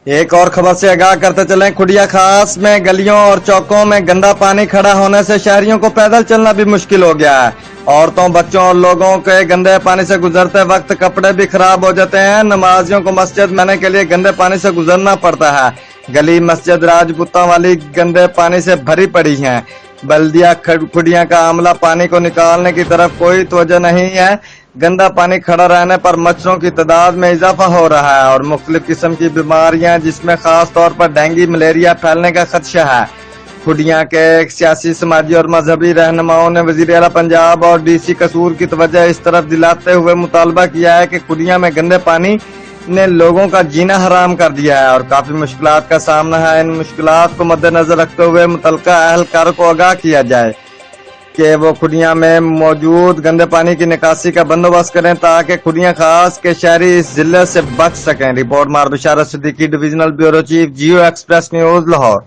एक और खबर से आगाह करते चलें। खुडिया खास में गलियों और चौकों में गंदा पानी खड़ा होने से शहरियों को पैदल चलना भी मुश्किल हो गया है। औरतों, बच्चों और लोगों के गंदे पानी से गुजरते वक्त कपड़े भी खराब हो जाते हैं। नमाजियों को मस्जिद में आने के लिए गंदे पानी से गुजरना पड़ता है। गली मस्जिद राजपूता वाली गंदे पानी से भरी पड़ी है। बल्दिया खुडिया का अमला पानी को निकालने की तरफ कोई तवज्जो नहीं है। गंदा पानी खड़ा रहने पर मच्छरों की तादाद में इजाफा हो रहा है और मुख्तलिफ किस्म की बीमारियां जिसमें खास तौर पर डेंगू मलेरिया फैलने का खदशा है। खुडिया के सियासी, समाजी और मजहबी रहनुमाओं ने वजीर आला पंजाब और डीसी कसूर की तवज्जो इस तरफ दिलाते हुए मुतालबा किया है कि खुडिया में गंदे पानी ने लोगों का जीना हराम कर दिया है और काफी मुश्किलात का सामना है। इन मुश्किलात को मद्देनजर रखते हुए मुतलका अहलकार को आगाह किया जाए कि वो खुडिया में मौजूद गंदे पानी की निकासी का बंदोबस्त करें ताकि खुडिया खास के शहरी इस जिले से बच सकें। रिपोर्ट मार बिशारत सिद्दीकी, डिविजनल ब्यूरो चीफ, जियो एक्सप्रेस न्यूज, लाहौर।